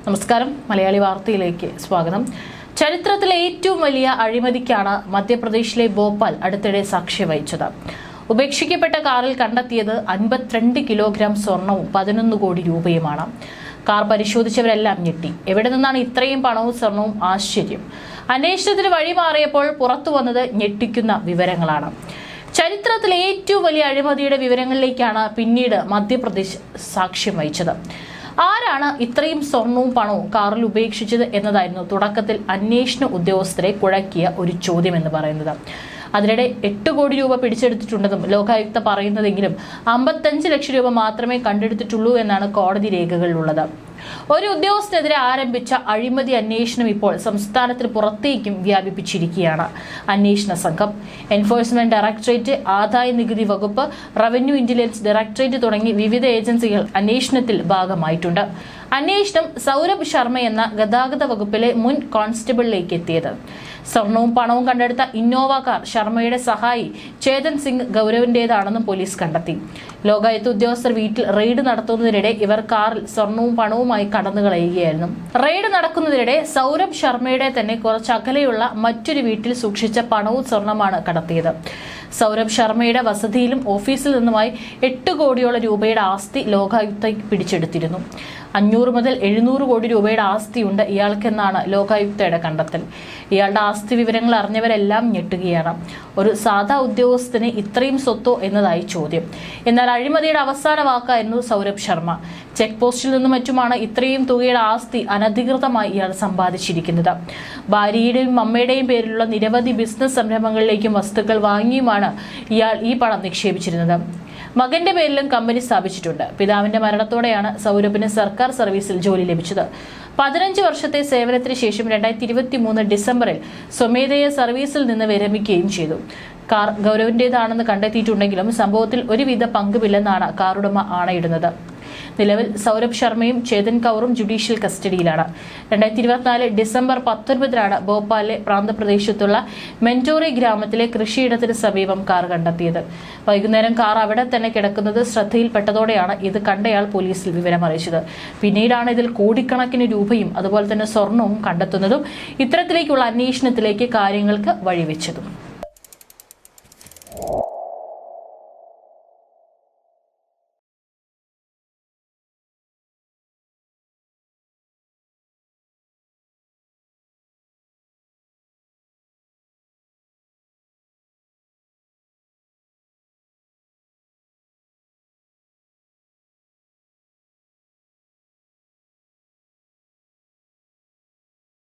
നമസ്കാരം. മലയാളി വാർത്തയിലേക്ക് സ്വാഗതം. ചരിത്രത്തിലെ ഏറ്റവും വലിയ അഴിമതിക്കാണ് മധ്യപ്രദേശിലെ ഭോപ്പാൽ അടുത്തിടെ സാക്ഷ്യം വഹിച്ചത്. ഉപേക്ഷിക്കപ്പെട്ട കാറിൽ കണ്ടെത്തിയത് 52 കിലോഗ്രാം സ്വർണവും 11 കോടി രൂപയുമാണ്. കാർ പരിശോധിച്ചവരെല്ലാം ഞെട്ടി. എവിടെ നിന്നാണ് ഇത്രയും പണവും സ്വർണവും? ആശ്ചര്യം. അന്വേഷണത്തിന് വഴിമാറിയപ്പോൾ പുറത്തു വന്നത് ഞെട്ടിക്കുന്ന വിവരങ്ങളാണ്. ചരിത്രത്തിലെ ഏറ്റവും വലിയ അഴിമതിയുടെ വിവരങ്ങളിലേക്കാണ് പിന്നീട് മധ്യപ്രദേശ് സാക്ഷ്യം വഹിച്ചത്. ആരാണ് ഇത്രയും സ്വർണവും പണവും കാറിൽ ഉപേക്ഷിച്ചത് എന്നതായിരുന്നു തുടക്കത്തിൽ അന്വേഷണ ഉദ്യോഗസ്ഥരെ കുഴക്കിയ ഒരു ചോദ്യം എന്ന് പറയുന്നത്. അതിനിടെ 8 കോടി രൂപ പിടിച്ചെടുത്തിട്ടുണ്ടെന്നും ലോകായുക്ത പറയുന്നതെങ്കിലും 55 ലക്ഷം രൂപ മാത്രമേ കണ്ടെടുത്തിട്ടുള്ളൂ എന്നാണ് കോടതി രേഖകളിലുള്ളത്. ഒരു ഉദ്യോഗസ്ഥനെതിരെ ആരംഭിച്ച അഴിമതി അന്വേഷണം ഇപ്പോൾ സംസ്ഥാനത്തിന് പുറത്തേക്കും വ്യാപിപ്പിച്ചിരിക്കുകയാണ്. അന്വേഷണ സംഘം, എൻഫോഴ്സ്മെന്റ് ഡയറക്ടറേറ്റ്, ആദായ നികുതി വകുപ്പ്, റവന്യൂ ഇന്റലിജൻസ് ഡയറക്ടറേറ്റ് തുടങ്ങി വിവിധ ഏജൻസികൾ അന്വേഷണത്തിൽ ഭാഗമായിട്ടുണ്ട്. അന്വേഷണം സൗരഭ് ശർമ്മ എന്ന ഗതാഗത വകുപ്പിലെ മുൻ കോൺസ്റ്റബിളിലേക്ക് എത്തിയത്. സ്വർണവും പണവും കണ്ടെടുത്ത ഇന്നോവ കാർ ശർമ്മയുടെ സഹായി ചേതൻ സിംഗ് ഗൗരവിന്റേതാണെന്നും പോലീസ് കണ്ടെത്തി. ലോകായുക്ത ഉദ്യോഗസ്ഥർ വീട്ടിൽ റെയ്ഡ് നടത്തുന്നതിനിടെ ഇവർ കാറിൽ സ്വർണവും പണവുമായി കടന്നു കളയുകയായിരുന്നു. റെയ്ഡ് നടക്കുന്നതിനിടെ സൗരഭ് ശർമ്മയുടെ തന്നെ കുറച്ച് അകലെയുള്ള മറ്റൊരു വീട്ടിൽ സൂക്ഷിച്ച പണവും സ്വർണമാണ് കടത്തിയത്. സൗരഭ് ശർമ്മയുടെ വസതിയിലും ഓഫീസിൽ നിന്നുമായി 8 കോടിയോളം രൂപയുടെ ആസ്തി ലോകായുക്ത പിടിച്ചെടുത്തിരുന്നു. 500 മുതൽ 700 കോടി രൂപയുടെ ആസ്തിയുണ്ട് ഇയാൾക്കെന്നാണ് ലോകായുക്തയുടെ കണ്ടെത്തൽ. ഇയാളുടെ ആസ്തി വിവരങ്ങൾ അറിഞ്ഞവരെല്ലാം ഞെട്ടുകയാണ്. ഒരു സാധാ ഉദ്യോഗസ്ഥന് ഇത്രയും സ്വത്തോ എന്നതായി ചോദ്യം. എന്നാൽ അഴിമതിയുടെ അവസാന വാക്കായിരുന്നു സൗരഭ് ശർമ്മ. ചെക്ക് പോസ്റ്റിൽ നിന്നും മറ്റുമാണ് ഇത്രയും തുകയുടെ ആസ്തി അനധികൃതമായി ഇയാൾ സമ്പാദിച്ചിരിക്കുന്നത്. ഭാര്യയുടെയും അമ്മയുടെയും പേരിലുള്ള നിരവധി ബിസിനസ് സംരംഭങ്ങളിലേക്കും വസ്തുക്കൾ വാങ്ങിയുമാണ് ഇയാൾ ഈ പണം നിക്ഷേപിച്ചിരുന്നത്. മകന്റെ പേരിലും കമ്പനി സ്ഥാപിച്ചിട്ടുണ്ട്. പിതാവിന്റെ മരണത്തോടെയാണ് സൗരഭിന് സർക്കാർ സർവീസിൽ ജോലി ലഭിച്ചത്. 15 വർഷത്തെ സേവനത്തിന് ശേഷം 2023 ഡിസംബറിൽ സ്വമേധയാ സർവീസിൽ നിന്ന് വിരമിക്കുകയും ചെയ്തു. കാർ ഗൗരവിന്റേതാണെന്ന് കണ്ടെത്തിയിട്ടുണ്ടെങ്കിലും സംഭവത്തിൽ ഒരുവിധ പങ്കുമില്ലെന്നാണ് കാറുടമ ആണയിടുന്നത്. നിലവിൽ സൗരഭ് ശർമ്മയും ചേതൻ കൗറും ജുഡീഷ്യൽ കസ്റ്റഡിയിലാണ്. 2024 ഡിസംബർ 19 ഭോപ്പാലിലെ പ്രാന്തപ്രദേശത്തുള്ള മെന്റോറി ഗ്രാമത്തിലെ കൃഷിയിടത്തിന് സമീപം കാർ കണ്ടെത്തിയത്. വൈകുന്നേരം കാർ അവിടെ തന്നെ കിടക്കുന്നത് ശ്രദ്ധയിൽപ്പെട്ടതോടെയാണ് ഇത് കണ്ടയാൾ പോലീസിൽ വിവരമറിയിച്ചത്. പിന്നീടാണ് ഇതിൽ കോടിക്കണക്കിന് രൂപയും അതുപോലെ തന്നെ സ്വർണവും കണ്ടെത്തുന്നതും ഇത്തരത്തിലേക്കുള്ള അന്വേഷണത്തിലേക്ക് കാര്യങ്ങൾക്ക് വഴിവെച്ചതും.